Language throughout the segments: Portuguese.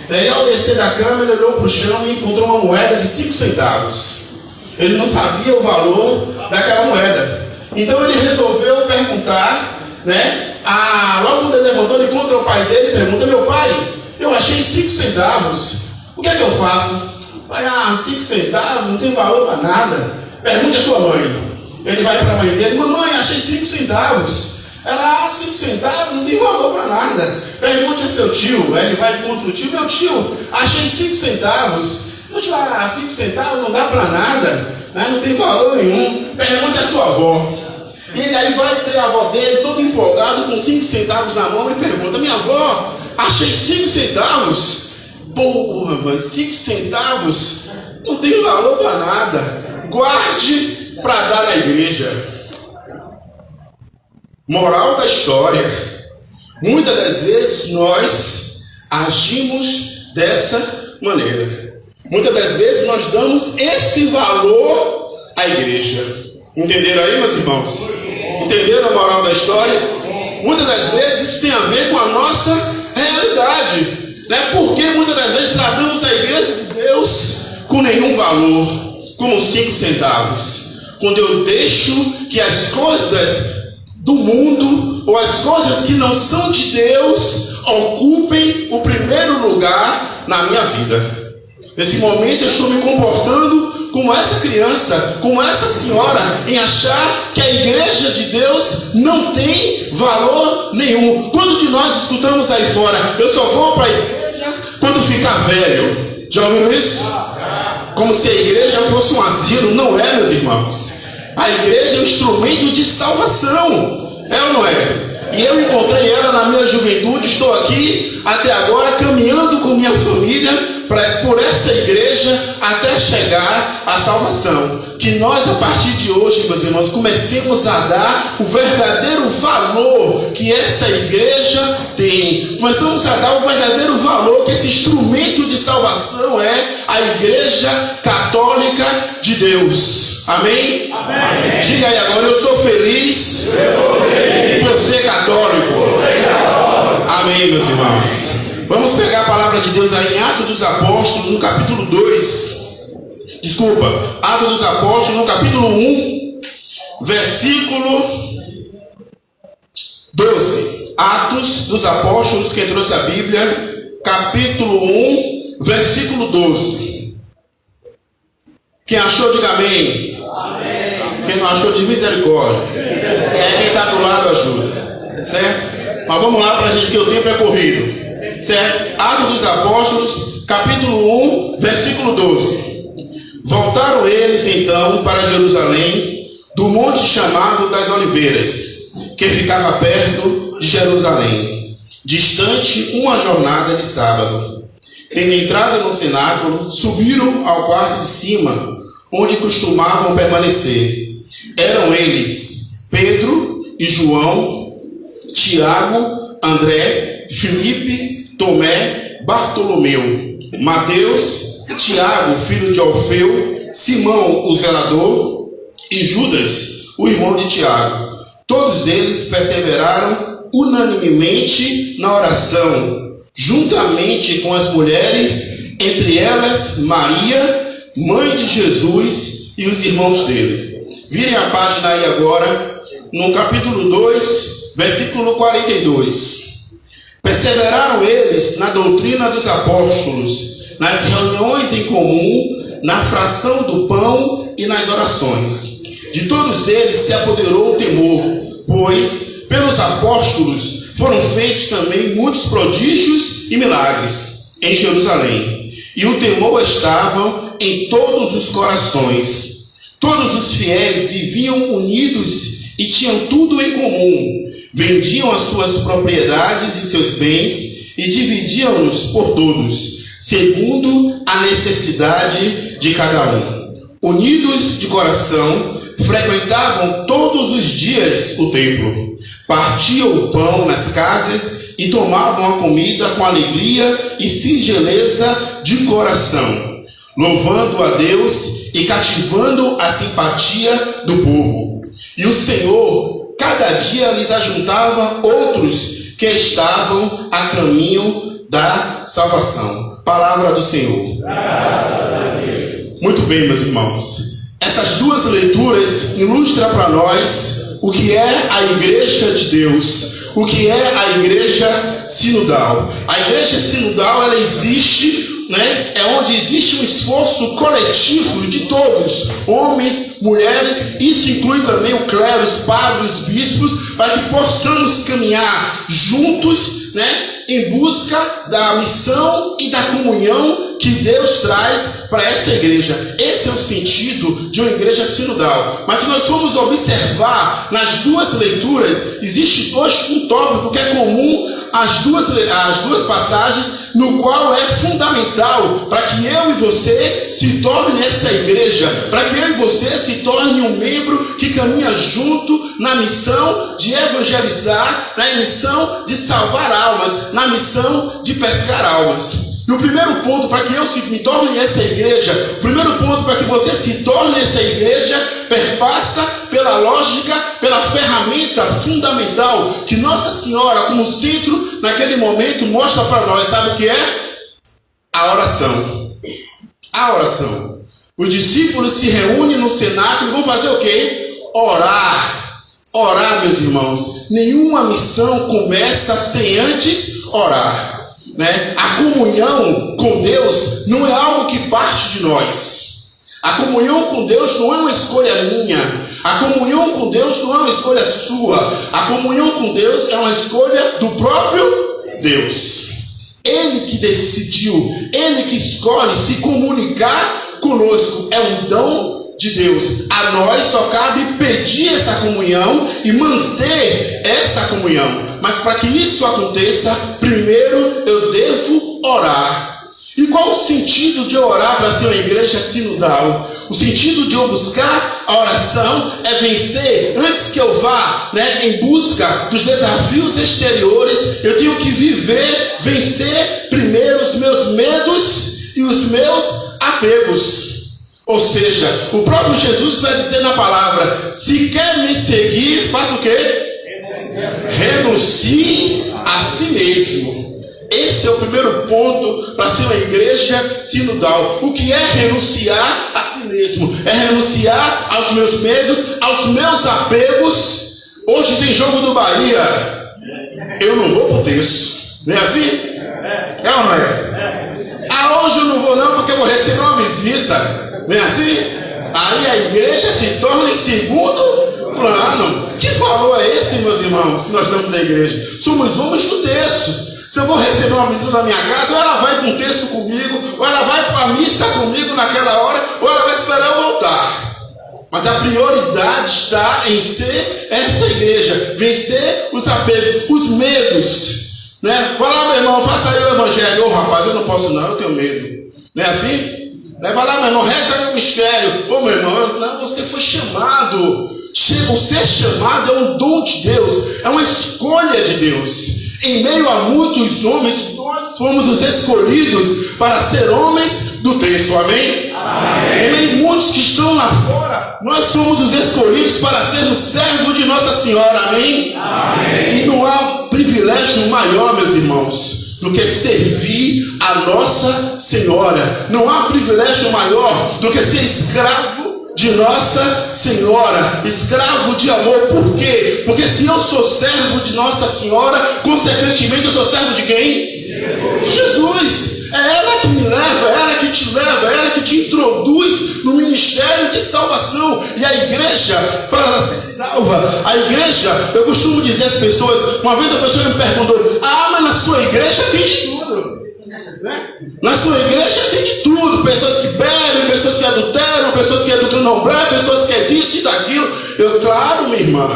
Daí, ao descer da cama, ele olhou para o chão e encontrou uma moeda de 5 centavos. Ele não sabia o valor daquela moeda. Então ele resolveu perguntar, né? Logo quando ele levantou, ele encontra o pai dele e pergunta: meu pai, eu achei 5 centavos. O que é que eu faço? Pai, 5 centavos não tem valor para nada. Pergunte a sua mãe. Ele vai para a mãe dele: mamãe, achei 5 centavos. Ela: 5 centavos não tem valor para nada. Pergunte a seu tio. Aí ele vai contra o tio: meu tio, achei 5 centavos. Eu te falar, 5 centavos não dá para nada, né? Não tem valor nenhum. Pergunte a sua avó. E ele aí vai ter a avó dele todo empolgado com 5 centavos na mão e pergunta: minha avó, achei 5 centavos. Porra, mas 5 centavos não tem valor para nada. Guarde para dar na igreja. Moral da história: muitas das vezes nós agimos dessa maneira. Muitas das vezes nós damos esse valor à igreja. Entenderam aí, meus irmãos? Entenderam a moral da história? Muitas das vezes isso tem a ver com a nossa realidade, né? Porque muitas das vezes tratamos a igreja de Deus com nenhum valor, como 5 centavos. Quando eu deixo que as coisas do mundo ou as coisas que não são de Deus ocupem o primeiro lugar na minha vida. Nesse momento eu estou me comportando como essa criança, como essa senhora, em achar que a igreja de Deus não tem valor nenhum. Quando de nós escutamos aí fora: eu só vou para a igreja quando ficar velho. Já ouviram isso? Como se a igreja fosse um asilo. Não é, meus irmãos. A igreja é um instrumento de salvação. É ou não é? E eu encontrei ela na minha juventude. Estou aqui até agora caminhando com minha família por essa igreja até chegar à salvação. Que nós, a partir de hoje, meus irmãos, comecemos a dar o verdadeiro valor que essa igreja tem. Começamos a dar o verdadeiro valor que esse instrumento de salvação é a Igreja Católica de Deus. Amém? Amém. Diga aí agora: eu sou feliz por ser católico. Amém, meus irmãos. Vamos pegar a palavra de Deus aí em Atos dos Apóstolos, no capítulo 2. Desculpa, Atos dos Apóstolos, no capítulo 1, versículo 12. Atos dos Apóstolos, quem trouxe a Bíblia, capítulo 1, versículo 12. Quem achou, diga amém. Amém. Quem não achou, diz misericórdia. Quem está do lado ajuda. Certo? Mas vamos lá para a gente, que o tempo é corrido. Certo? Atos dos Apóstolos, capítulo 1, versículo 12. Voltaram eles então para Jerusalém, do monte chamado das Oliveiras, que ficava perto de Jerusalém, distante uma jornada de sábado. Tendo entrado no cenáculo, subiram ao quarto de cima, onde costumavam permanecer. Eram eles Pedro e João, Tiago, André, Filipe, Tomé, Bartolomeu, Mateus, Tiago, filho de Alfeu, Simão, o zelador, e Judas, o irmão de Tiago. Todos eles perseveraram unanimemente na oração, juntamente com as mulheres, entre elas Maria, mãe de Jesus, e os irmãos dele. Virem a página aí agora, no capítulo 2, versículo 42. Perseveraram eles na doutrina dos apóstolos, nas reuniões em comum, na fração do pão e nas orações. De todos eles se apoderou o temor, pois pelos apóstolos foram feitos também muitos prodígios e milagres em Jerusalém. E o temor estava em todos os corações. Todos os fiéis viviam unidos e tinham tudo em comum. Vendiam as suas propriedades e seus bens e dividiam-nos por todos, segundo a necessidade de cada um. Unidos de coração, frequentavam todos os dias o templo, partiam o pão nas casas e tomavam a comida com alegria e singeleza de coração, louvando a Deus e cativando a simpatia do povo. E o Senhor cada dia lhes ajuntava outros que estavam a caminho da salvação. Palavra do Senhor. Muito bem, meus irmãos. Essas duas leituras ilustram para nós o que é a igreja de Deus, o que é a igreja sinodal. A igreja sinodal, ela existe, né? É onde existe um esforço coletivo de todos, homens, mulheres, isso inclui também o clero, os padres, os bispos, para que possamos caminhar juntos, né? Em busca da missão e da comunhão que Deus traz para essa igreja. Esse é o sentido de uma igreja sinodal. Mas se nós formos observar nas duas leituras, existe um tópico que é comum às duas passagens, no qual é fundamental para que eu e você se torne essa igreja, para que eu e você se torne um membro que caminha junto na missão de evangelizar, na missão de salvar almas, na missão de pescar almas. E o primeiro ponto para que eu me torne essa igreja, o primeiro ponto para que você se torne essa igreja, perpassa pela lógica, pela ferramenta fundamental que Nossa Senhora, como centro, naquele momento, mostra para nós. Sabe o que é? A oração. A oração. Os discípulos se reúnem no cenáculo e vão fazer o quê? Orar. Orar, meus irmãos. Nenhuma missão começa sem antes orar. Né? A comunhão com Deus não é algo que parte de nós. A comunhão com Deus não é uma escolha minha. A comunhão com Deus não é uma escolha sua. A comunhão com Deus é uma escolha do próprio Deus. Ele que decidiu, Ele que escolhe se comunicar conosco. É um dom de Deus. A nós só cabe pedir essa comunhão e manter essa comunhão. Mas para que isso aconteça, primeiro eu devo orar. E qual o sentido de orar para ser uma igreja sinodal? O sentido de eu buscar a oração é vencer, antes que eu vá, né, em busca dos desafios exteriores, eu tenho que vencer primeiro os meus medos e os meus apegos. Ou seja, o próprio Jesus vai dizer na palavra: se quer me seguir, faça o quê? Renuncie a si mesmo. Esse é o primeiro ponto para ser uma igreja sinodal. O que é renunciar a si mesmo? É renunciar aos meus medos, aos meus apegos. Hoje tem jogo do Bahia, eu não vou pro terço, não é assim? É ou não é? Ah, hoje eu não vou não porque eu vou receber uma visita. Não é assim? Aí a igreja se torna em segundo plano. Que valor é esse, meus irmãos, que nós damos à igreja? Somos homens do terço. Se eu vou receber uma visita na minha casa, ou ela vai com o terço comigo, ou ela vai para a missa comigo naquela hora, ou ela vai esperar eu voltar. Mas a prioridade está em ser essa igreja, vencer os apegos, os medos. Né? Vai lá, meu irmão, faça aí o evangelho. Ô rapaz, eu não posso não, eu tenho medo. Não é assim? Vai lá, meu irmão, reza aí o mistério. Ô meu irmão, não, você foi chamado. O ser chamado é um dom de Deus, é uma escolha de Deus. Em meio a muitos homens, nós fomos os escolhidos para ser homens do terço, amém? Amém. Em meio a muitos que estão lá fora, nós somos os escolhidos para sermos servos de Nossa Senhora, amém? Amém. E não há privilégio maior, meus irmãos, do que servir a Nossa Senhora. Não há privilégio maior do que ser escravo de Nossa Senhora, escravo de amor. Por quê? Porque se eu sou servo de Nossa Senhora, consequentemente eu sou servo de quem? De Jesus. É ela que me leva, é ela que te leva, é ela que te introduz no ministério de salvação. E a igreja, para ser salva, a igreja, eu costumo dizer às pessoas, uma vez a pessoa me perguntou: ah, mas na sua igreja tem de tudo. Na sua igreja tem de tudo. Pessoas que bebem, pessoas que adulteram, pessoas que é do candomblé, pessoas que é disso e daquilo. Eu, claro, minha irmã,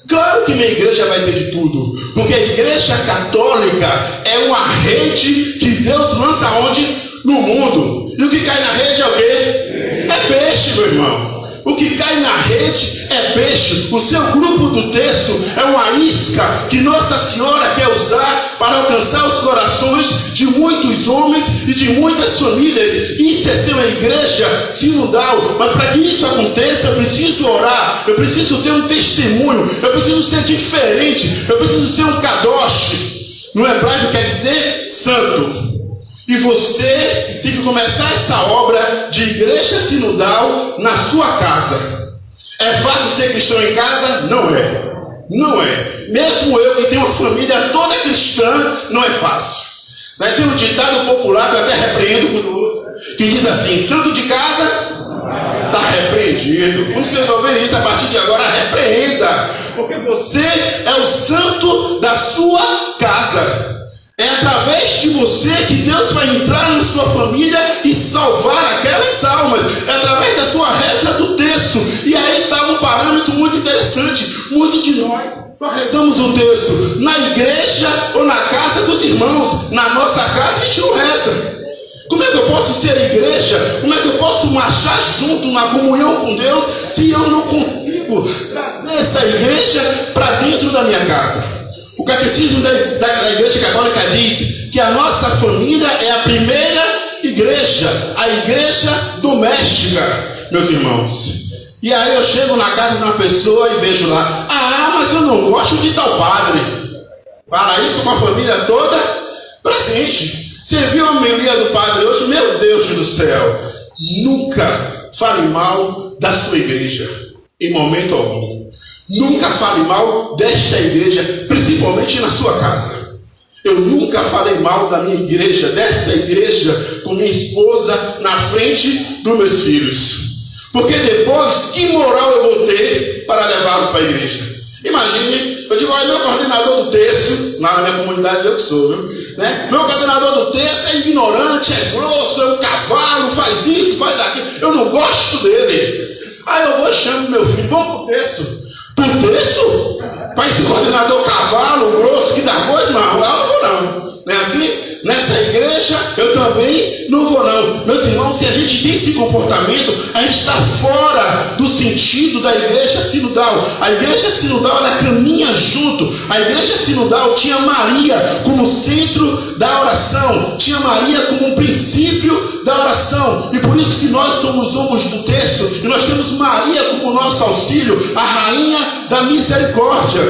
claro que minha igreja vai ter de tudo, porque a igreja católica é uma rede que Deus lança onde? No mundo. E o que cai na rede é o quê? É peixe, meu irmão. O que cai na rede é peixe. O seu grupo do terço é uma isca que Nossa Senhora quer usar para alcançar os corações de muitos homens e de muitas famílias. Isso é ser uma igreja sinodal. Mas para que isso aconteça, eu preciso orar, eu preciso ter um testemunho, eu preciso ser diferente, eu preciso ser um kadosh. No hebraico quer dizer santo. E você tem que começar essa obra de igreja sinodal na sua casa. É fácil ser cristão em casa? Não é. Não é. Mesmo eu que tenho uma família toda cristã, não é fácil. Vai ter um ditado popular que eu até repreendo conosco, que diz assim: santo de casa está repreendido. Quando você ouvir isso, a partir de agora, repreenda. Porque você é o santo da sua casa. É através de você que Deus vai entrar na sua família e salvar aquelas almas. É através da sua reza do texto. E aí está um parâmetro muito interessante. Muitos de nós só rezamos o texto na igreja ou na casa dos irmãos. Na nossa casa a gente não reza. Como é que eu posso ser igreja? Como é que eu posso marchar junto na comunhão com Deus se eu não consigo trazer essa igreja para dentro da minha casa? O catecismo da Igreja Católica diz que a nossa família é a primeira igreja, a igreja doméstica, meus irmãos. E aí eu chego na casa de uma pessoa e vejo lá: ah, mas eu não gosto de tal padre. Para isso com a família toda presente. Você viu a homilia do padre hoje? Meu Deus do céu! Nunca fale mal da sua igreja, em momento algum. Nunca fale mal desta igreja, principalmente na sua casa. Eu nunca falei mal da minha igreja, desta igreja, com minha esposa na frente dos meus filhos. Porque depois, que moral eu vou ter para levá-los para a igreja? Imagine, eu digo: olha, meu coordenador do texto, lá na minha comunidade eu que sou, viu? Né? Meu coordenador do texto é ignorante, é grosso, é um cavalo, faz isso, faz aquilo. Eu não gosto dele. Aí eu vou e chamo meu filho: vamos para o texto. Por texto? Para esse coordenador cavalo, grosso, que dá coisa, mas lá eu não vou não. Não é assim? Nessa igreja eu também não vou não. Meus irmãos, se a gente tem esse comportamento, a gente está fora do sentido da igreja sinodal. A igreja sinodal, ela caminha junto. A igreja sinodal tinha Maria como centro da oração, tinha Maria como um princípio da oração, e por isso que nós somos homens do texto, e nós temos Maria como nosso auxílio, a rainha da misericórdia.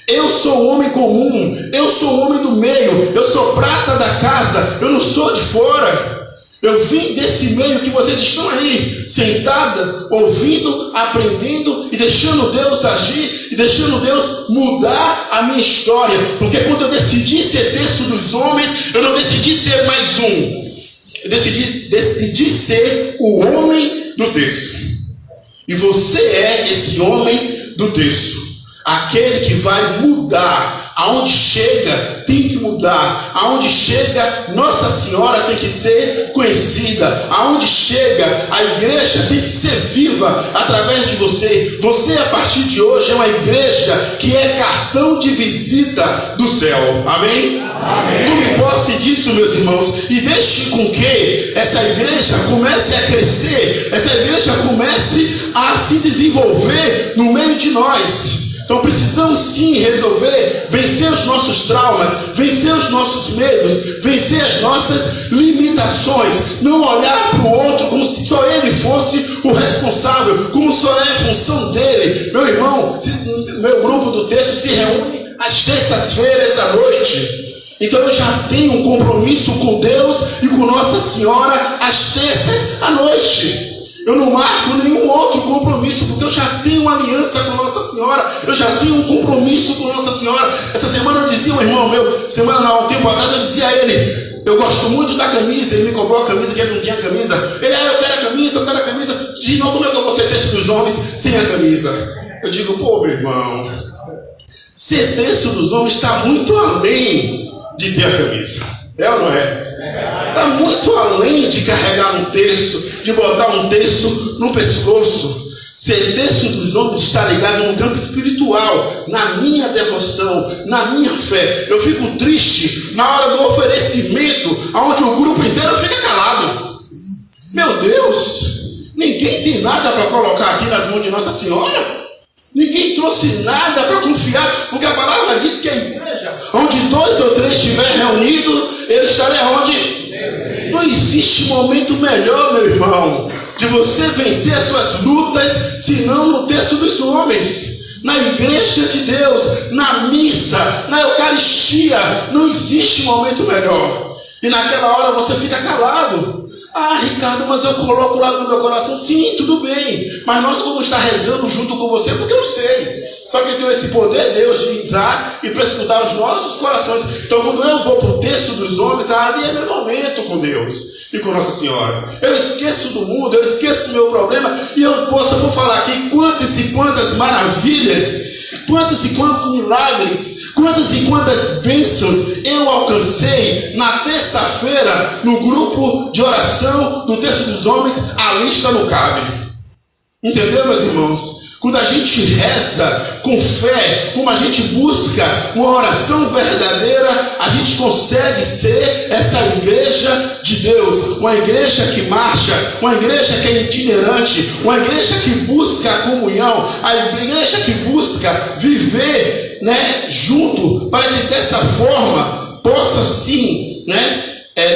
Eu sou homem comum, eu sou homem do meio, eu sou prata da casa, eu não sou de fora. Eu vim desse meio que vocês estão aí, sentada, ouvindo, aprendendo e deixando Deus agir e deixando Deus mudar a minha história. Porque quando eu decidi ser terço dos homens, eu não decidi ser mais um. Eu decidi ser o homem do texto. E você é esse homem do texto. Aquele que vai mudar. Aonde chega, tem que mudar. Aonde chega, Nossa Senhora tem que ser conhecida. Aonde chega, a igreja tem que ser viva através de você. Você, a partir de hoje, é uma igreja que é cartão de visita do céu. Amém? Amém. Tome posse disso, meus irmãos, e deixe com que essa igreja comece a crescer, essa igreja comece a se desenvolver no meio de nós. Então precisamos sim resolver, vencer os nossos traumas, vencer os nossos medos, vencer as nossas limitações. Não olhar para o outro como se só ele fosse o responsável, como só é a função dele. Meu irmão, meu grupo do texto se reúne às terças-feiras à noite. Então eu já tenho um compromisso com Deus e com Nossa Senhora às terças à noite. Eu não marco nenhum outro compromisso, porque eu já tenho uma aliança com Nossa Senhora. Eu já tenho um compromisso com Nossa Senhora. Essa semana eu dizia, um irmão meu, um tempo atrás, eu dizia a ele: eu gosto muito da camisa. Ele me cobrou a camisa, que ele não tinha camisa. Ele: eu quero a camisa, eu quero a camisa. De novo, como é que eu vou ser terço dos homens sem a camisa? Eu digo: pô, meu irmão, ser terço dos homens está muito além de ter a camisa. É ou não é? Está muito além de carregar um terço, de botar um terço no pescoço. Ser terço dos homens está ligado no campo espiritual, na minha devoção, na minha fé. Eu fico triste na hora do oferecimento, onde o grupo inteiro fica calado. Meu Deus, ninguém tem nada para colocar aqui nas mãos de Nossa Senhora. Ninguém trouxe nada para confiar, porque a palavra diz que a igreja, onde 2 ou 3 estiverem reunidos, eu estarei onde? Não existe momento melhor, meu irmão, de você vencer as suas lutas, senão no terço dos homens, na igreja de Deus, na missa, na Eucaristia. Não existe momento melhor. E naquela hora você fica calado. Ah, Ricardo, mas eu coloco lá no meu coração. Sim, tudo bem. Mas nós vamos estar rezando junto com você, porque eu não sei. Só que tem esse poder, Deus, de entrar e prescrutar os nossos corações. Então, quando eu vou para o texto dos homens, ali é meu momento com Deus e com Nossa Senhora. Eu esqueço do mundo, eu esqueço do meu problema. E eu vou falar aqui quantas e quantas maravilhas, quantos e quantos milagres, quantas e quantas bênçãos eu alcancei na terça-feira no grupo de oração do texto dos homens. A lista não cabe. Entendeu, meus irmãos? Quando a gente reza com fé, como a gente busca uma oração verdadeira, a gente consegue ser essa igreja de Deus, uma igreja que marcha, uma igreja que é itinerante, uma igreja que busca a comunhão, a igreja que busca viver, junto, para que dessa forma possa sim,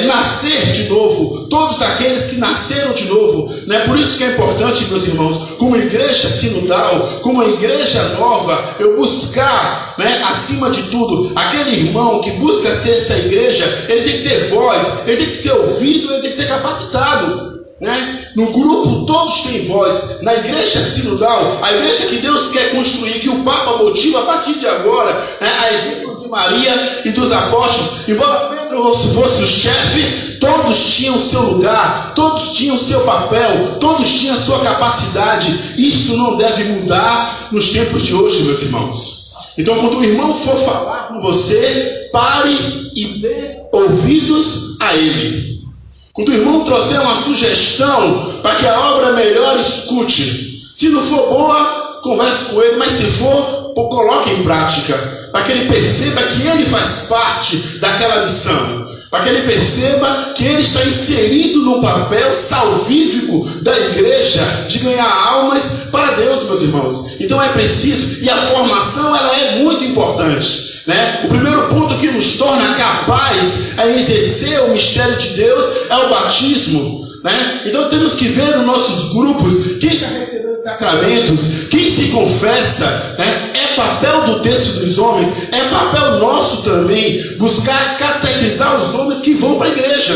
nascer de novo, todos aqueles que nasceram de novo. Por isso que é importante, meus irmãos, como igreja sinodal, como uma igreja nova, eu buscar, acima de tudo, aquele irmão que busca ser essa igreja, ele tem que ter voz, ele tem que ser ouvido, ele tem que ser capacitado. No grupo todos têm voz. Na igreja sinodal, a igreja que Deus quer construir, que o Papa motiva a partir de agora, a exemplo de Maria e dos apóstolos. Embora Pedro fosse o chefe, todos tinham seu lugar, todos tinham seu papel, todos tinham sua capacidade. Isso não deve mudar nos tempos de hoje, meus irmãos. Então, quando o irmão for falar com você, pare e dê ouvidos a ele. Quando o irmão trouxer uma sugestão para que a obra melhore, escute. Se não for boa, converse com ele, mas se for, coloque em prática, para que ele perceba que ele faz parte daquela missão, para que ele perceba que ele está inserido no papel salvífico da igreja, de ganhar almas para Deus, meus irmãos. Então é preciso, e a formação ela é muito importante. O primeiro ponto que nos torna capaz a exercer o mistério de Deus é o batismo. Então temos que ver nos nossos grupos quem já recebeu sacramentos, quem se confessa. É papel do texto dos homens, é papel nosso também buscar catequizar os homens que vão para a igreja.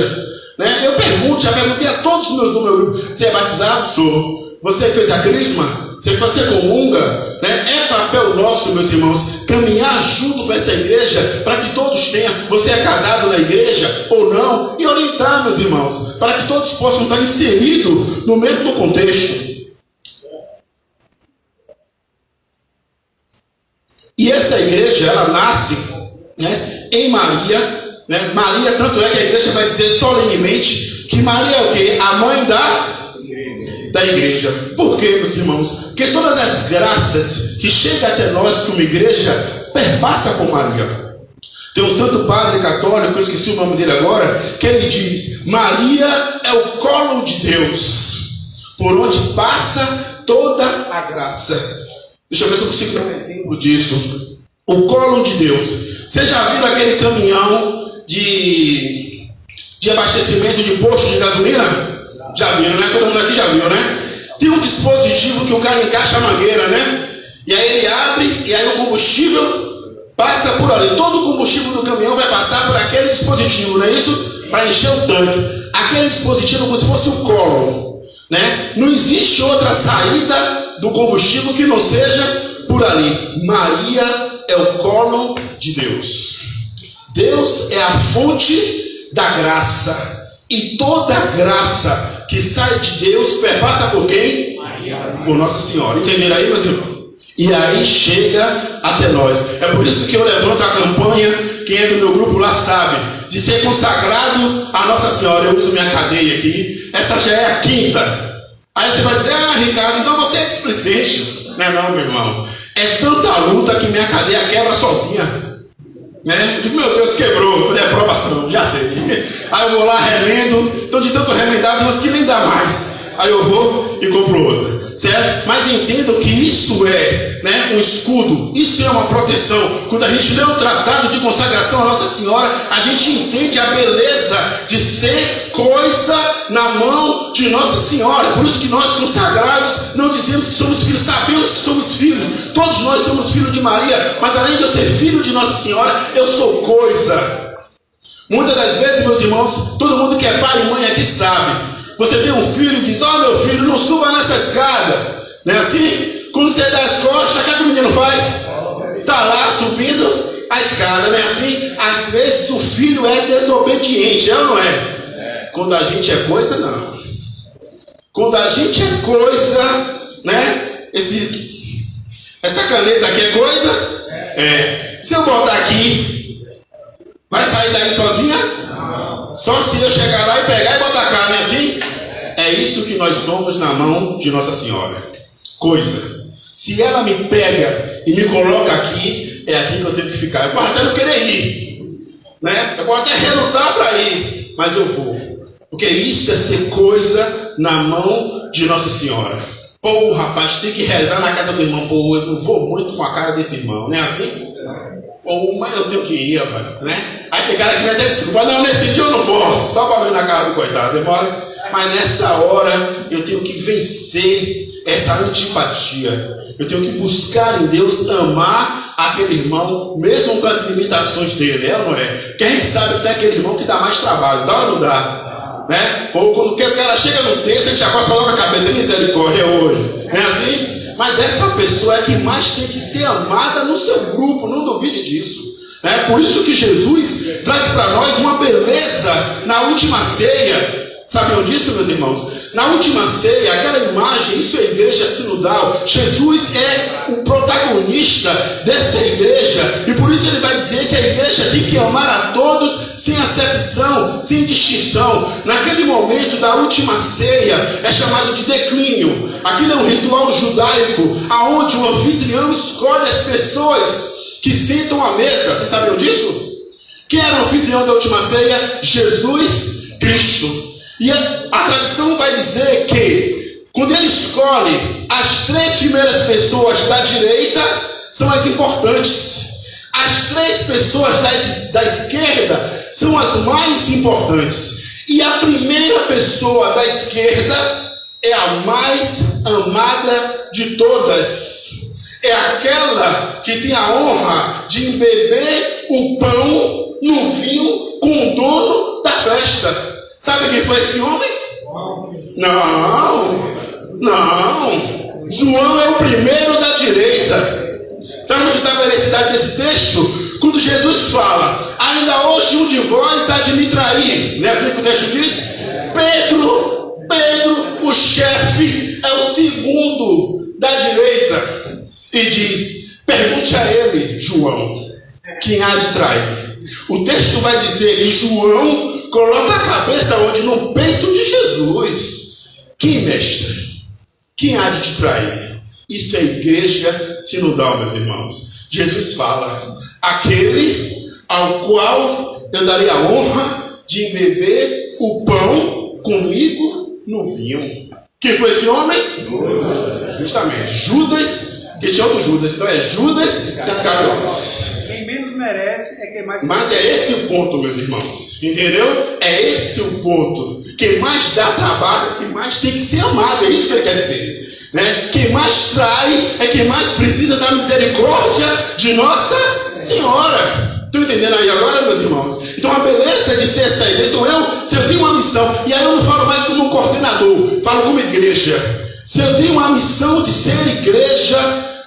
Eu já perguntei a todos do meu grupo: você é batizado? Sou. Você fez a crisma? Você comunga? É papel nosso, meus irmãos, caminhar junto com essa igreja, para que todos tenham. Você é casado na igreja ou não? E orientar, meus irmãos, para que todos possam estar inseridos no mesmo contexto. E essa igreja, ela nasce em Maria. Maria, tanto é que a igreja vai dizer solenemente que Maria é o quê? A mãe da igreja. Por quê, meus irmãos? Porque todas as graças que chegam até nós como igreja perpassa por Maria. Tem um santo padre católico, eu esqueci o nome dele agora, que ele diz: Maria é o colo de Deus, por onde passa toda a graça. Deixa eu ver se eu consigo dar um exemplo disso. O colo de Deus. Vocês já viram aquele caminhão de abastecimento de posto de gasolina? Já viram, Todo mundo aqui já viu, Tem um dispositivo que o cara encaixa a mangueira, E aí ele abre, e aí o combustível passa por ali. Todo o combustível do caminhão vai passar por aquele dispositivo, não é isso? Para encher o tanque. Aquele dispositivo como se fosse o colo, Não existe outra saída do combustível que não seja por ali. Maria é o colo de Deus. Deus é a fonte da graça. E toda graça que sai de Deus perpassa por quem? Maria. Por Nossa Senhora. Entenderam aí, meus irmãos? E aí chega até nós. É por isso que eu levanto a campanha, quem é do meu grupo lá sabe, de ser consagrado a Nossa Senhora. Eu uso minha cadeia aqui. Essa já é a quinta. Aí você vai dizer: Ricardo, então você é displicente. Não, meu irmão. É tanta luta que minha cadeia quebra sozinha. Eu digo: meu Deus, quebrou. Falei: aprovação, já sei. Aí eu vou lá, remendo. Então, de tanto remendar, tem uns que nem dá mais. Aí eu vou e compro outra. Certo? Mas entendam que isso é um escudo. Isso é uma proteção. Quando a gente lê o tratado de consagração a Nossa Senhora, a gente entende a beleza de ser coisa na mão de Nossa Senhora. Por isso que nós, consagrados, não dizemos que somos filhos. Sabemos que somos filhos. Todos nós somos filhos de Maria. Mas além de eu ser filho de Nossa Senhora, eu sou coisa. Muitas das vezes, meus irmãos, todo mundo que é pai e mãe aqui sabe. Você tem um filho e diz: ó, meu filho, não suba nessa escada. Não é assim? Quando você dá as costas, o que o menino faz? Está lá subindo a escada, não é assim? Às vezes o filho é desobediente, é ou não é? Quando a gente é coisa, não. Quando a gente é coisa, né? Essa caneta aqui é coisa? É. Se eu botar aqui, vai sair daí sozinha? Não. Só se eu chegar lá e pegar e botar a cara, não é assim? É isso que nós somos na mão de Nossa Senhora. Coisa. Se ela me pega e me coloca aqui, é aqui que eu tenho que ficar. Eu posso até não querer ir, né? Eu posso até relutar para ir, mas eu vou. Porque isso é ser coisa na mão de Nossa Senhora. Pô, rapaz, tem que rezar na casa do irmão. Pô, eu vou muito com a cara desse irmão, não é assim? Pô, mas eu tenho que ir, rapaz, né? Aí tem cara que vai ter desculpa. Não, nesse dia eu não posso. Só para ver na cara do coitado, demora. Mas nessa hora eu tenho que vencer essa antipatia. Eu tenho que buscar em Deus amar aquele irmão, mesmo com as limitações dele, é ou não é? Porque a gente sabe que tem aquele irmão que dá mais trabalho, dá ou não dá? Né? Ou quando o cara chega no texto, a gente já coloca a cabeça, misericórdia hoje, não é assim? Mas essa pessoa é que mais tem que ser amada no seu grupo, não duvide disso. É por isso que Jesus traz para nós uma beleza na última ceia. Sabiam disso, meus irmãos? Na última ceia, aquela imagem, isso é a igreja sinodal. Jesus é o protagonista dessa igreja. E por isso ele vai dizer que a igreja tem que amar a todos sem acepção, sem distinção. Naquele momento da última ceia, é chamado de declínio. Aquilo é um ritual judaico, aonde o anfitrião escolhe as pessoas que sentam à mesa. Vocês sabiam disso? Quem era o anfitrião da última ceia? Jesus Cristo. E a tradição vai dizer que quando ele escolhe, as 3 primeiras pessoas da direita são as importantes. As 3 pessoas da esquerda são as mais importantes. E a primeira pessoa da esquerda é a mais amada de todas. É aquela que tem a honra de beber o pão no vinho com o dono da festa. Sabe quem foi esse homem? Não. João é o primeiro da direita. Sabe onde está a veracidade desse texto? Quando Jesus fala: ainda hoje um de vós há de me trair. Não é assim que o texto diz? Pedro, o chefe, é o segundo da direita. E diz: pergunte a ele, João, quem há de trair. O texto vai dizer que João coloca a cabeça onde? No peito de Jesus. Quem, mestre? Quem há de te trair? Isso é igreja sinodal, meus irmãos. Jesus fala: aquele ao qual eu darei a honra de beber o pão comigo no vinho. Quem foi esse homem? Justamente, Judas, que tinha outro Judas. Então é Judas Iscariotes. Quem menos merece é quem mais... Mas é esse o ponto, meus irmãos. Entendeu? É esse o ponto. Quem mais dá trabalho, quem mais tem que ser amado. É isso que ele quer dizer, né? Quem mais trai é quem mais precisa da misericórdia de Nossa Senhora. Estão entendendo aí agora, meus irmãos? Então a beleza de ser essa igreja. Então se eu tenho uma missão, e aí eu não falo mais como um coordenador, falo como igreja. Se eu tenho uma missão de ser igreja,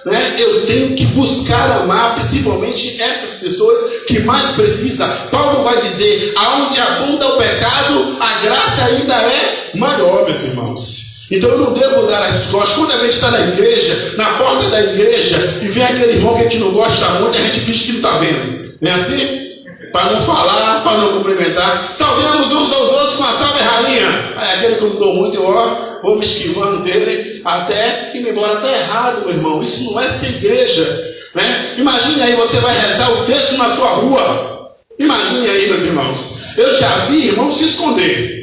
né, eu tenho que buscar amar principalmente essas pessoas que mais precisam. Paulo vai dizer: aonde abunda o pecado, a graça ainda é maior, meus irmãos. Então eu não devo dar as costas. Quando a gente está na igreja, na porta da igreja, e vem aquele irmão que a gente não gosta muito, a gente finge que não está vendo. Não é assim? Para não falar, para não cumprimentar. Salvemos uns aos outros com a salve, rainha. Aí aquele que eu não dou muito, eu vou me esquivando dele até ir embora. Está errado, meu irmão. Isso não é ser igreja, né? Imagine aí, você vai rezar o texto na sua rua. Imagine aí, meus irmãos. Eu já vi irmãos se esconder.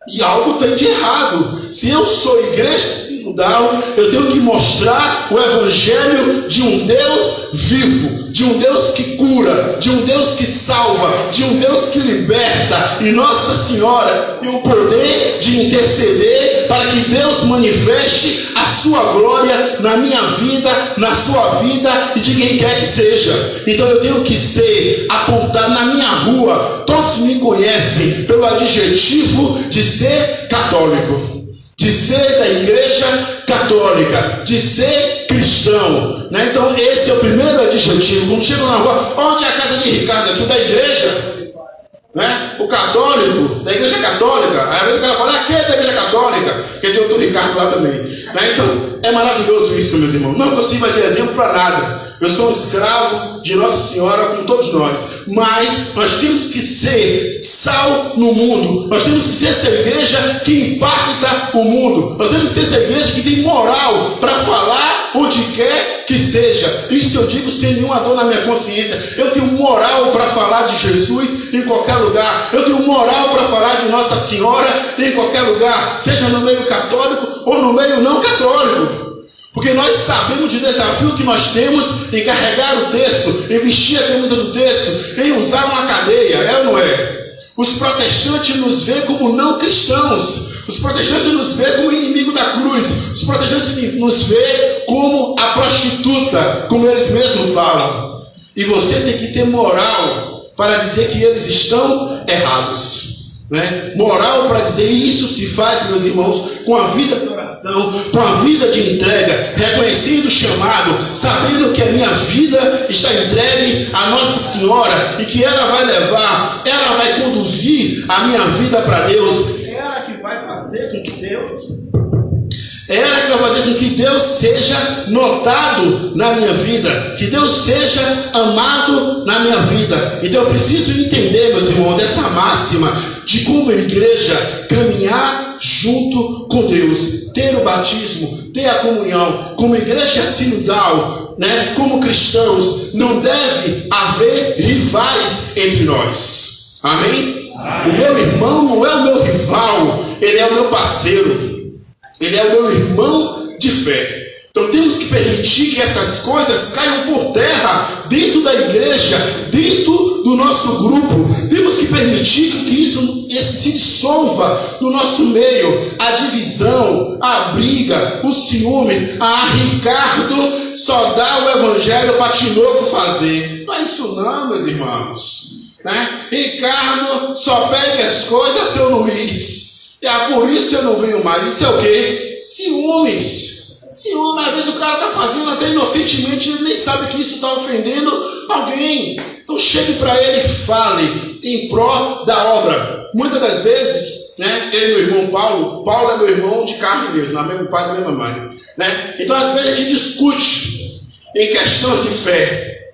E algo tem de errado. Se eu sou igreja, sinodal, eu tenho que mostrar o evangelho de um Deus vivo, de um Deus que cura, de um Deus que salva, de um Deus que liberta. E Nossa Senhora tem o poder de interceder para que Deus manifeste a sua glória na minha vida, na sua vida e de quem quer que seja. Então eu tenho que ser apontado na minha rua. Todos me conhecem pelo adjetivo de ser católico, de ser da igreja católica, de ser cristão, né? Então esse é o primeiro adjetivo. Quando chego na rua, onde é a casa de Ricardo? Aqui da igreja, né? O católico, da igreja católica. Aí às vezes o cara fala, aqui é da igreja católica, porque tem outro Ricardo lá também, né? Então é maravilhoso isso, meus irmãos. Não eu sirva de exemplo para nada. Eu sou um escravo de Nossa Senhora, como todos nós. Mas nós temos que ser sal no mundo. Nós temos que ser essa igreja que impacta o mundo. Nós temos que ser essa igreja que tem moral para falar onde quer que seja. Isso eu digo sem nenhuma dor na minha consciência. Eu tenho moral para falar de Jesus em qualquer lugar. Eu tenho moral para falar de Nossa Senhora em qualquer lugar. Seja no meio católico ou no meio não católico. Porque nós sabemos de desafio que nós temos em carregar o texto, em vestir a camisa do texto, em usar uma cadeia, é ou não é? Os protestantes nos veem como não cristãos. Os protestantes nos veem como inimigo da cruz. Os protestantes nos veem como a prostituta, como eles mesmos falam. E você tem que ter moral para dizer que eles estão errados. Né? Moral para dizer isso se faz, meus irmãos, com a vida de oração, com a vida de entrega, reconhecendo o chamado, sabendo que a minha vida está entregue a Nossa Senhora e que ela vai levar, ela vai conduzir a minha vida para Deus. Ela que vai fazer com que Deus seja notado na minha vida, que Deus seja amado na minha vida. Então eu preciso entender, meus irmãos, essa máxima de como igreja caminhar junto com Deus, ter o batismo, ter a comunhão. Como igreja sinodal, né? Como cristãos, não deve haver rivais entre nós. Amém? O meu irmão não é o meu rival, ele é o meu parceiro. Ele é o meu irmão de fé. Então temos que permitir que essas coisas caiam por terra dentro da igreja, dentro do nosso grupo. Temos que permitir que isso se dissolva no nosso meio. A divisão, a briga, os ciúmes. Ricardo só dá o evangelho para Tinoco fazer. Não é isso não, meus irmãos, né? Ricardo só pega as coisas a seu Luiz. Por isso eu não venho mais. Isso é o quê? Ciúmes. Ciúmes, às vezes o cara está fazendo até inocentemente, ele nem sabe que isso está ofendendo alguém. Então chegue para ele e fale em pró da obra. Muitas das vezes, né, eu e meu irmão Paulo é meu irmão de carne mesmo, na mesma pai da mesma mãe, né? Então às vezes a gente discute em questões de fé.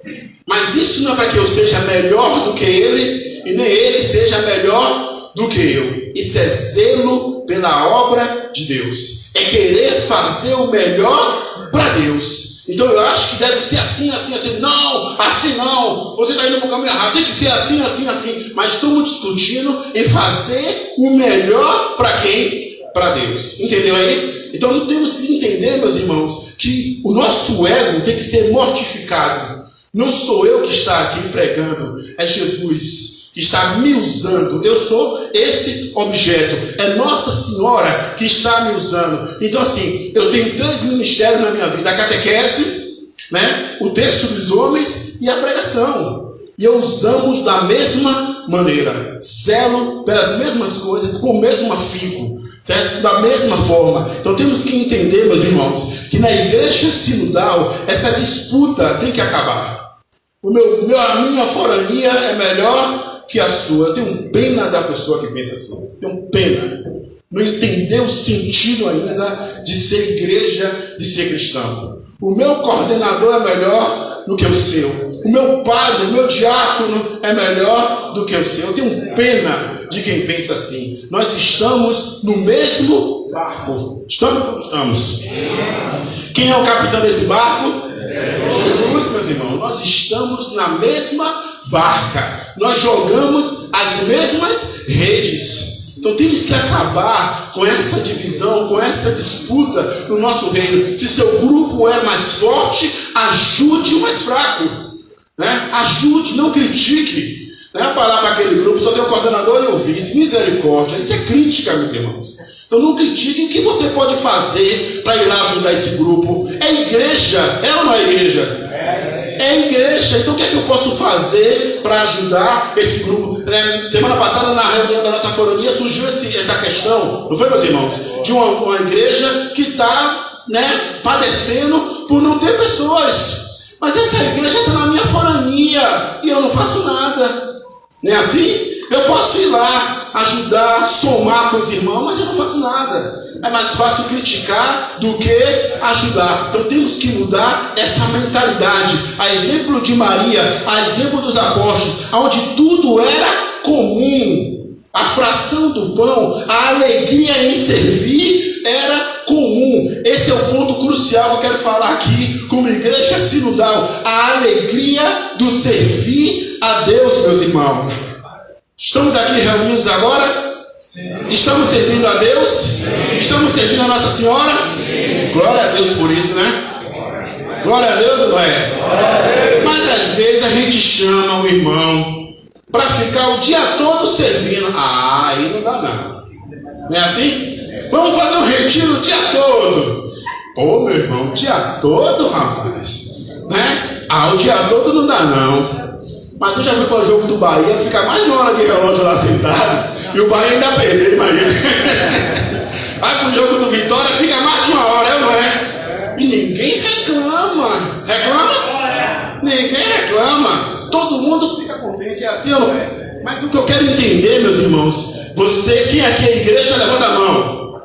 Mas isso não é para que eu seja melhor do que ele e nem ele seja melhor do que eu. Isso é zelo pela obra de Deus. É querer fazer o melhor para Deus. Então eu acho que deve ser assim, assim, assim. Não, assim não. Você está indo para o caminho errado. Tem que ser assim, assim, assim. Mas estamos discutindo em fazer o melhor para quem? Para Deus. Entendeu aí? Então não temos que entender, meus irmãos, que o nosso ego tem que ser mortificado. Não sou eu que está aqui pregando, é Jesus que está me usando. Eu sou esse objeto. É Nossa Senhora que está me usando. Então assim, eu tenho 3 ministérios na minha vida: a catequese, né, o texto dos homens e a pregação. E usamos da mesma maneira, zelo pelas mesmas coisas, com o mesmo afinco, certo? Da mesma forma. Então temos que entender, meus irmãos, que na igreja sinodal essa disputa tem que acabar. A minha forania é melhor que a sua. Eu tenho pena da pessoa que pensa assim. Tenho pena. Não entendeu o sentido ainda de ser igreja, de ser cristão. O meu coordenador é melhor do que o seu. O meu padre, o meu diácono é melhor do que o seu. Eu tenho pena de quem pensa assim. Nós estamos no mesmo barco. Estamos ou não estamos? Quem é o capitão desse barco? Jesus, meus irmãos. Nós estamos na mesma barca. Nós jogamos as mesmas redes. Então Então temos que acabar com essa divisão, com essa disputa no nosso reino. Se seu grupo é mais forte, ajude o mais fraco, né? Ajude, não critique. Não é falar para aquele grupo, só tem o coordenador e o vice, misericórdia. Isso é crítica, meus irmãos. Então não critique. O que você pode fazer para ir lá ajudar esse grupo? É igreja, é ou não é igreja? É igreja. Então o que é que eu posso fazer para ajudar esse grupo? Semana passada, na reunião da nossa coronia, surgiu essa questão, não foi, meus irmãos? De uma igreja que está, né, padecendo por não ter pessoas. Mas essa igreja está na minha forania e eu não faço nada. Não é assim? Eu posso ir lá, ajudar, somar com os irmãos, mas eu não faço nada. É mais fácil criticar do que ajudar. Então temos que mudar essa mentalidade. A exemplo de Maria, a exemplo dos apóstolos, onde tudo era comum. A fração do pão, a alegria em servir era comum. Esse é o ponto crucial que eu quero falar aqui como igreja sinodal. A alegria do servir a Deus, meus irmãos. Estamos aqui reunidos agora? Sim. Estamos servindo a Deus? Sim. Estamos servindo a Nossa Senhora? Sim. Glória a Deus por isso, né? Glória a Deus, não é? Mas às vezes a gente chama o irmão para ficar o dia todo servindo. Ah, aí não dá não. Não é assim? Vamos fazer um retiro o dia todo. Pô, meu irmão, o dia todo, rapaz, né? Ah, o dia todo não dá não. Mas eu já fui para o jogo do Bahia, ficar mais de uma hora de relógio lá sentado, e o Bahia ainda perdeu, imagina. Vai para o jogo do Vitória, fica mais de uma hora, não é? E ninguém reclama. Reclama? Ninguém reclama. Todo mundo fica contente, é assim ou não é? Mas o que eu quero entender, meus irmãos, você, quem aqui é igreja, levanta a mão.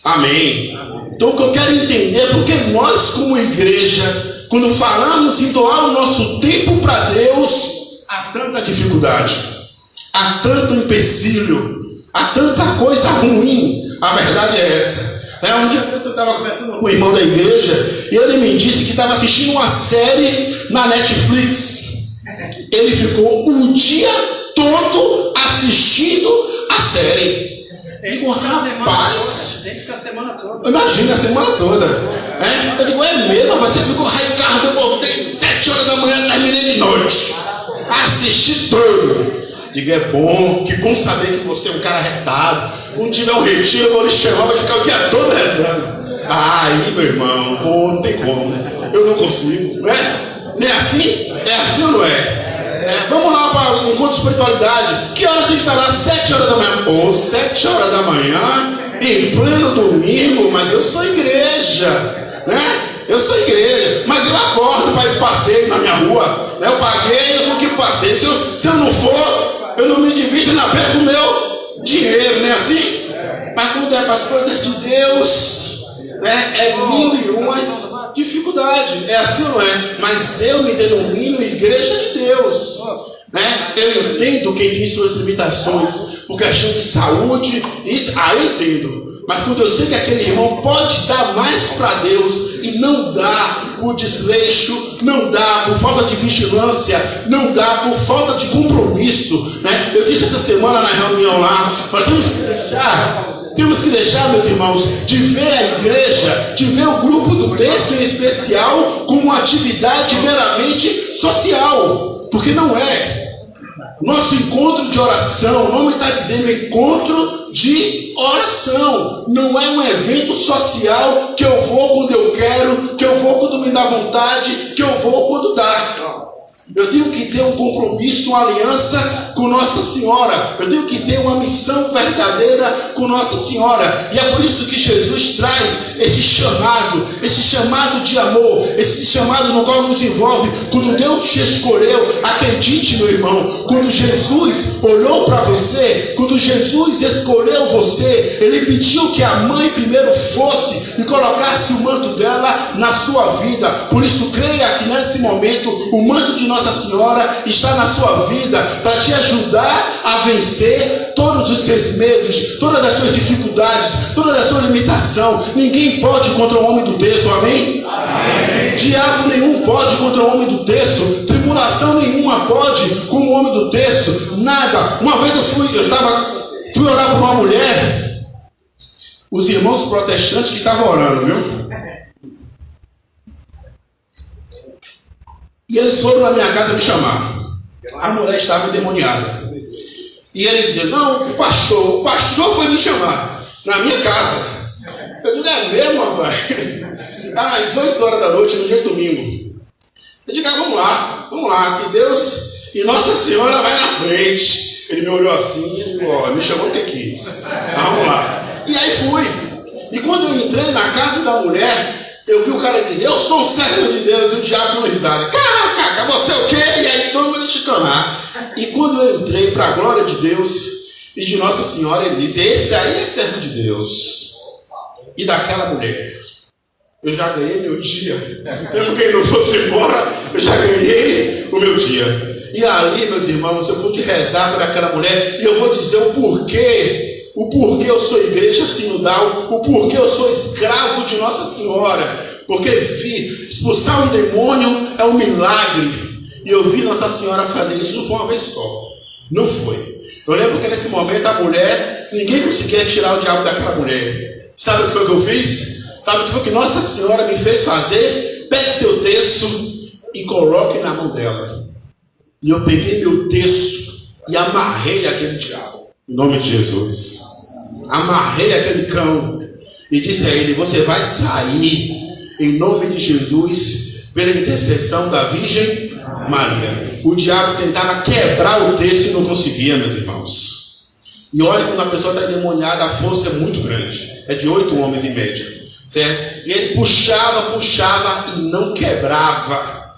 Amém. Então o que eu quero entender é porque nós, como igreja, quando falamos em doar o nosso tempo para Deus, há tanta dificuldade, há tanto empecilho, há tanta coisa ruim. A verdade é essa. Um dia eu estava conversando com o irmão da igreja e ele me disse que estava assistindo uma série na Netflix. Ele ficou o dia todo assistindo a série. Digo, rapaz, tem que ficar a semana toda. Imagina a semana toda. Eu digo, é mesmo? Você ficou, Ricardo, eu voltei 7 horas da manhã, terminei de noite. Assisti tudo. Digo, é bom, que bom saber que você é um cara retado. Quando tiver um retiro, eu vou lhe chamar, vai ficar o dia todo rezando. Aí, meu irmão, pô, não tem como. Eu não consigo, né? Não é assim? É assim ou não é? Vamos lá para o encontro de espiritualidade. Que horas a gente está lá? 7 horas da manhã. Pô, 7 horas da manhã, em pleno domingo, mas eu sou igreja, né? Eu sou igreja, mas eu acordo para ir para passeio na minha rua. Eu paguei, eu tenho que ir para passeio. Se eu não for, eu não me divido na perda do meu dinheiro, não é assim? Mas quando é para as coisas de Deus, né, é mil e umas dificuldades. É assim ou não é? Mas eu me denomino igreja de Deus, né? Eu entendo quem tem suas limitações por questão de saúde, isso, eu entendo. Mas quando eu sei que aquele irmão pode dar mais para Deus e não dá por desleixo, não dá por falta de vigilância, não dá por falta de compromisso, né? Eu disse essa semana na reunião lá, nós temos que deixar, meus irmãos, de ver a igreja, de ver o grupo do texto em especial como uma atividade meramente social, porque não é. Nosso encontro de oração, o nome está dizendo encontro de oração. Não é um evento social que eu vou quando eu quero, que eu vou quando me dá vontade, que eu vou quando dá. Eu tenho que ter um compromisso, uma aliança com Nossa Senhora. Eu tenho que ter uma missão verdadeira com Nossa Senhora. E é por isso que Jesus traz esse chamado de amor, esse chamado no qual nos envolve. Quando Deus te escolheu, acredite, meu irmão, quando Jesus olhou para você, quando Jesus escolheu você, Ele pediu que a mãe primeiro fosse e colocasse o manto dela na sua vida. Por isso, creia que nesse momento o manto de Nossa Senhora está na sua vida para te ajudar a vencer todos os seus medos, todas as suas dificuldades, toda a sua limitação. Ninguém pode contra o homem do texto, amém? Amém. Diabo nenhum pode contra o homem do texto, tribulação nenhuma pode como o homem do texto, nada. Uma vez eu fui Fui orar por uma mulher, os irmãos protestantes que estavam orando, viu? E eles foram na minha casa me chamar. A mulher estava endemoniada. E ele dizia, não, o pastor foi me chamar na minha casa. Eu digo, é mesmo, rapaz? Era às 8 horas da noite, no dia de domingo. Eu digo, vamos lá, que Deus e Nossa Senhora vai na frente. Ele me olhou assim, me chamou porque quis. Vamos lá. E aí fui. E quando eu entrei na casa da mulher, eu vi o cara dizer, eu sou um servo de Deus, e o diabo deu risada. Caraca, você é o quê? E aí todo mundo chicanar. E quando eu entrei, para a glória de Deus e de Nossa Senhora, ele disse, esse aí é servo de Deus. E daquela mulher, eu já ganhei meu dia. Eu que ele não fosse embora, eu já ganhei o meu dia. E ali, meus irmãos, eu pude rezar por aquela mulher, e eu vou dizer o porquê eu sou igreja sinodal, o porquê eu sou escravo de Nossa Senhora. Porque expulsar um demônio é um milagre. E eu vi Nossa Senhora fazer isso, não foi uma vez só. Não foi. Eu lembro que nesse momento a mulher, ninguém conseguia tirar o diabo daquela mulher. Sabe o que foi que eu fiz? Sabe o que foi que Nossa Senhora me fez fazer? Pegue seu terço e coloque na mão dela. E eu peguei meu terço e amarrei aquele diabo. Em nome de Jesus. Amarrei aquele cão. E disse a ele, você vai sair em nome de Jesus pela intercessão da Virgem Maria. O diabo tentava quebrar o terço e não conseguia, meus irmãos. E olha, quando a pessoa está endemoniada, a força é muito grande. É de 8 homens em média. Certo? E ele puxava e não quebrava.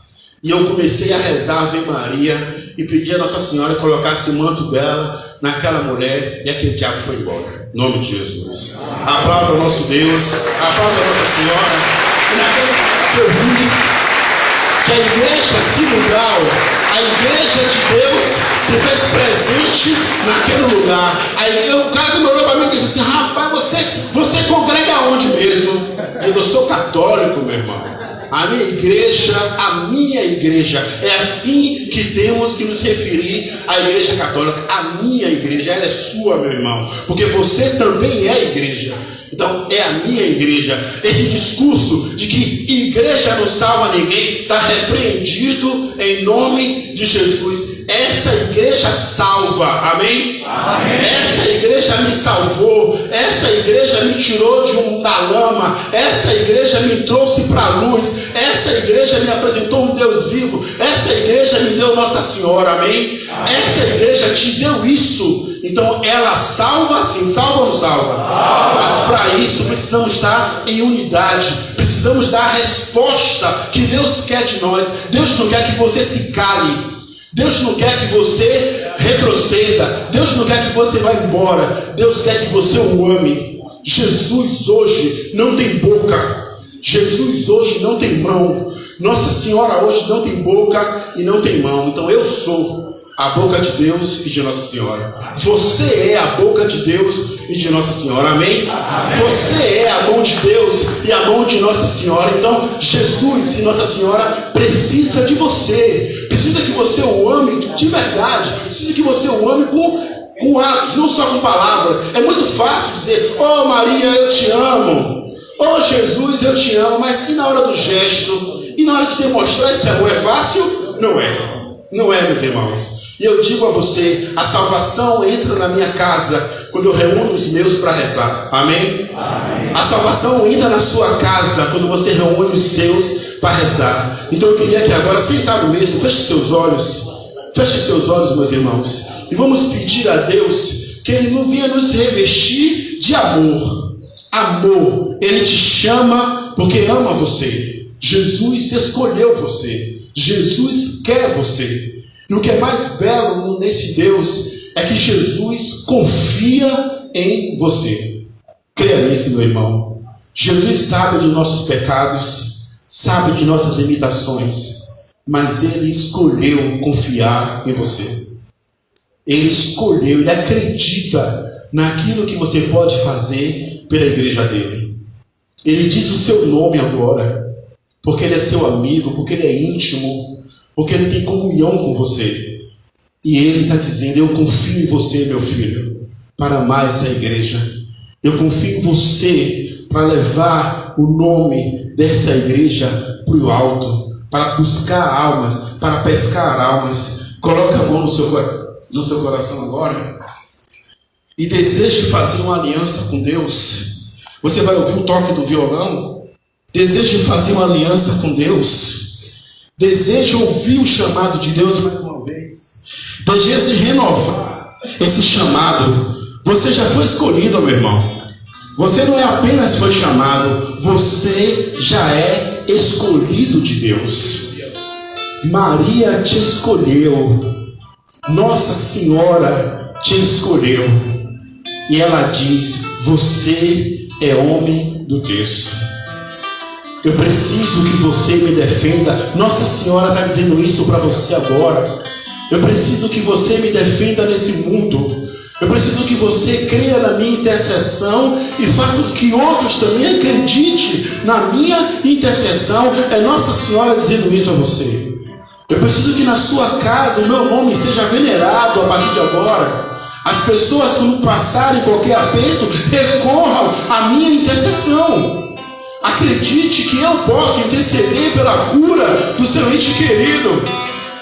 E eu comecei a rezar a Ave Maria e pedi a Nossa Senhora que colocasse o manto dela naquela mulher, e aquele diabo foi embora. Em nome de Jesus. Aplauda o nosso Deus, aplauda a Nossa Senhora. E naquele momento eu vi que a igreja sinodal, a igreja de Deus, se fez presente naquele lugar. Aí o cara me olhou para mim e disse assim, rapaz, você congrega onde mesmo? Eu sou católico, meu irmão. A minha igreja, é assim que temos que nos referir à igreja católica. A minha igreja, ela é sua, meu irmão, porque você também é igreja. Então é a minha igreja. Esse discurso de que igreja não salva ninguém está repreendido em nome de Jesus. Essa igreja salva, amém? Amém? Essa igreja me salvou, essa igreja me tirou da lama, essa igreja me trouxe para a luz, essa igreja me apresentou um Deus vivo, essa igreja me deu Nossa Senhora, amém? Essa igreja te deu isso. Então ela salva sim, salva ou não salva? Mas para isso precisamos estar em unidade, precisamos dar a resposta que Deus quer de nós. Deus não quer que você se cale, Deus não quer que você retroceda, Deus não quer que você vá embora, Deus quer que você o ame. Jesus hoje não tem boca, Jesus hoje não tem mão, Nossa Senhora hoje não tem boca e não tem mão. Então eu sou a boca de Deus e de Nossa Senhora. Você é a boca de Deus e de Nossa Senhora, amém? Você é a mão de Deus e a mão de Nossa Senhora. Então Jesus e Nossa Senhora precisa de você, precisa que você o ame de verdade, precisa que você o ame com atos, não só com palavras. É muito fácil dizer, oh Maria, eu te amo, oh Jesus, eu te amo, mas e na hora do gesto, e na hora de demonstrar esse amor, é fácil? Não é. Não é, meus irmãos. E eu digo a você, a salvação entra na minha casa quando eu reúno os meus para rezar. Amém? Amém? A salvação entra na sua casa quando você reúne os seus para rezar. Então eu queria que agora, sentado mesmo, feche seus olhos, meus irmãos, e vamos pedir a Deus que Ele não venha nos revestir de amor. Amor, Ele te chama porque ama você. Jesus escolheu você. Jesus quer você. E o que é mais belo nesse Deus é que Jesus confia em você. Creia nisso, meu irmão. Jesus sabe de nossos pecados, sabe de nossas limitações, mas Ele escolheu confiar em você. Ele escolheu, Ele acredita naquilo que você pode fazer pela igreja dele. Ele diz o seu nome agora, porque Ele é seu amigo, porque Ele é íntimo, porque Ele tem comunhão com você. E Ele está dizendo, eu confio em você, meu filho. para amar essa igreja. Eu confio em você para levar o nome dessa igreja para o alto, para buscar almas, para pescar almas. Coloque a mão no seu coração agora e deseje fazer uma aliança com Deus. Você vai ouvir o toque do violão. Deseje fazer uma aliança com Deus. Deseje ouvir o chamado de Deus mais uma vez. Deseje renovar esse chamado. Você já foi escolhido, meu irmão. Você não é apenas foi chamado, você já é escolhido de Deus. Maria te escolheu. Nossa Senhora te escolheu. E ela diz: você é homem do texto. Eu preciso que você me defenda. Nossa Senhora está dizendo isso para você agora. Eu preciso que você me defenda nesse mundo. Eu preciso que você creia na minha intercessão e faça com que outros também acreditem na minha intercessão. É Nossa Senhora dizendo isso a você. Eu preciso que na sua casa o meu nome seja venerado a partir de agora. As pessoas, quando passarem qualquer aperto, recorram à minha intercessão. Acredite que eu posso interceder pela cura do seu ente querido.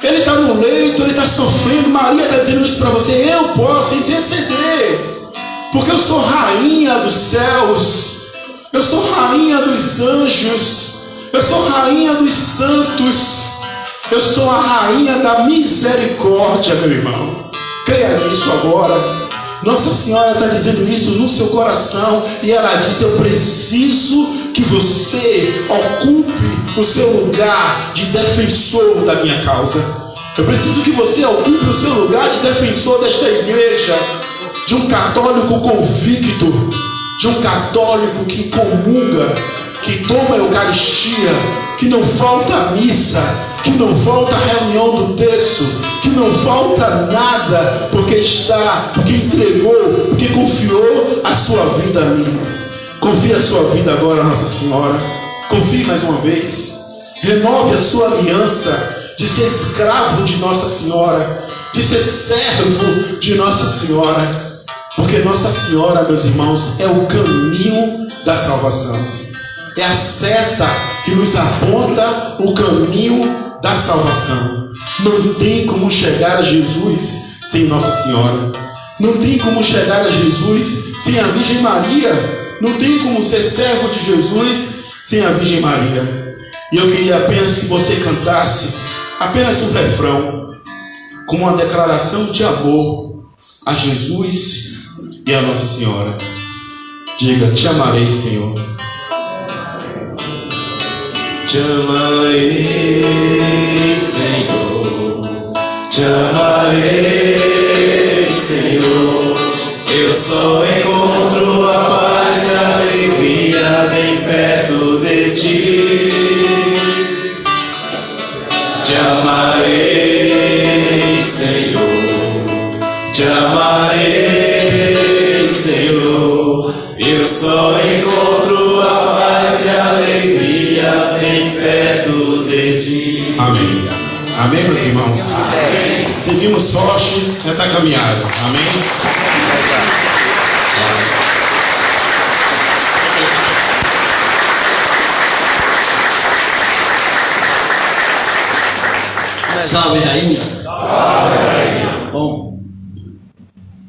Ele está no leito, ele está sofrendo. Maria está dizendo isso para você. Eu posso interceder, porque eu sou rainha dos céus, eu sou rainha dos anjos, eu sou rainha dos santos, eu sou a rainha da misericórdia, meu irmão. Creia nisso agora. Nossa Senhora está dizendo isso no seu coração. E ela diz: eu preciso que você ocupe o seu lugar de defensor da minha causa. Eu preciso que você ocupe o seu lugar de defensor desta igreja, de um católico convicto, de um católico que comunga, que toma a Eucaristia, que não falta missa, que não falta reunião do terço, que não falta nada, porque entregou, porque confiou a sua vida a mim. Confie a sua vida agora, Nossa Senhora. Confie mais uma vez. Renove a sua aliança de ser escravo de Nossa Senhora, de ser servo de Nossa Senhora, porque Nossa Senhora, meus irmãos, é o caminho da salvação. É a seta que nos aponta o caminho da salvação. Não tem como chegar a Jesus sem Nossa Senhora. Não tem como chegar a Jesus sem a Virgem Maria. Não tem como ser servo de Jesus sem a Virgem Maria. E eu queria apenas que você cantasse apenas um refrão, como uma declaração de amor a Jesus e a Nossa Senhora. Diga: te amarei, Senhor. Te amarei, Senhor. Te amarei, Senhor. Eu só encontro a paz e a alegria bem perto de ti. Te amarei, Senhor. Te amarei, Senhor. Eu só encontro a paz e a alegria bem perto de ti. Amém. Amém, meus irmãos? Amém. Seguimos forte nessa caminhada. Amém. Salve, rainha. Bom,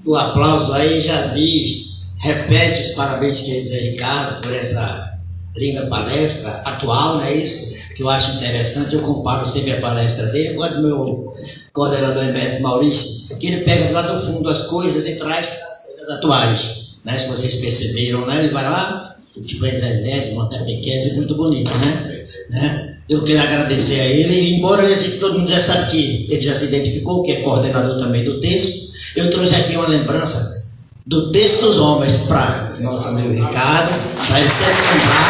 o aplauso aí já diz, repete os parabéns que diz Ricardo por essa linda palestra atual, não é isso? Que eu acho interessante. Eu comparo sempre a palestra dele com a do meu coordenador emérito Maurício, que ele pega lá do fundo as coisas e traz para as coisas atuais, né? Se vocês perceberam, né? Ele vai lá, tipo exegese, até pequena, muito bonito, né? Eu quero agradecer a ele, embora todo mundo já sabe que ele já se identificou, que é coordenador também do texto. Eu trouxe aqui uma lembrança do texto dos homens para nosso amigo Ricardo, para ele sempre lembrar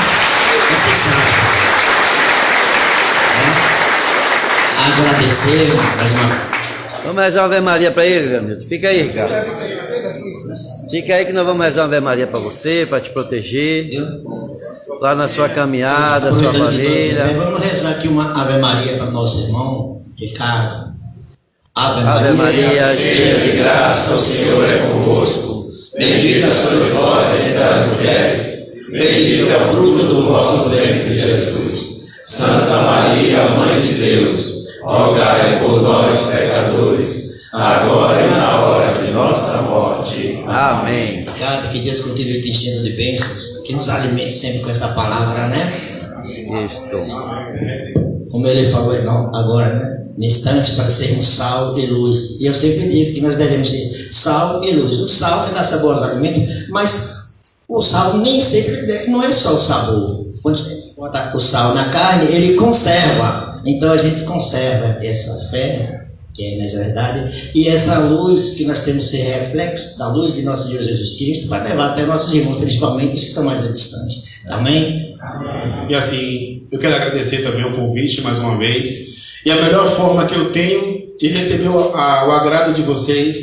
esse sábado. Agradecer mais uma vez. Vamos rezar uma Ave Maria para ele, meu amigo. Fica aí, Ricardo. Fica aí que nós vamos rezar uma Ave Maria para você, para te proteger. Lá na sua caminhada, sua família. Vamos rezar aqui uma Ave Maria para nosso irmão Ricardo. Ave Maria, cheia de graça, o Senhor é convosco. Bendita sois vós entre as mulheres, bendito é o fruto do vosso ventre, Jesus. Santa Maria, Mãe de Deus, rogai por nós, pecadores, agora e na hora de nossa morte. Amém. Obrigado, que Deus continue te enchendo de bênçãos, que nos alimente sempre com essa palavra, né? Isto. Como ele falou agora, né? Instantes para sermos sal e luz. E eu sempre digo que nós devemos ser sal e luz. O sal que dá sabor aos alimentos, mas o sal nem sempre, não é só o sabor. Quando você bota o sal na carne, ele conserva. Então a gente conserva essa fé, que é na verdade, e essa luz que nós temos que ser reflexo da luz de nosso Deus Jesus Cristo, para levar até nossos irmãos, principalmente os que estão mais distantes. Amém? E assim, eu quero agradecer também o convite mais uma vez. E a melhor forma que eu tenho de receber o agrado de vocês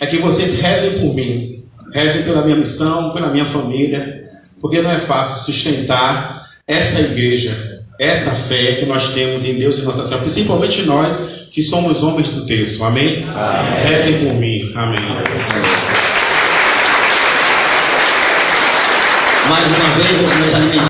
é que vocês rezem por mim. Rezem pela minha missão, pela minha família, porque não é fácil sustentar essa igreja, essa fé que nós temos em Deus e Nossa Senhora, principalmente nós que somos homens do texto. Amém? Amém. Rezem por mim. Amém. Mais uma vez, os meus alimentos.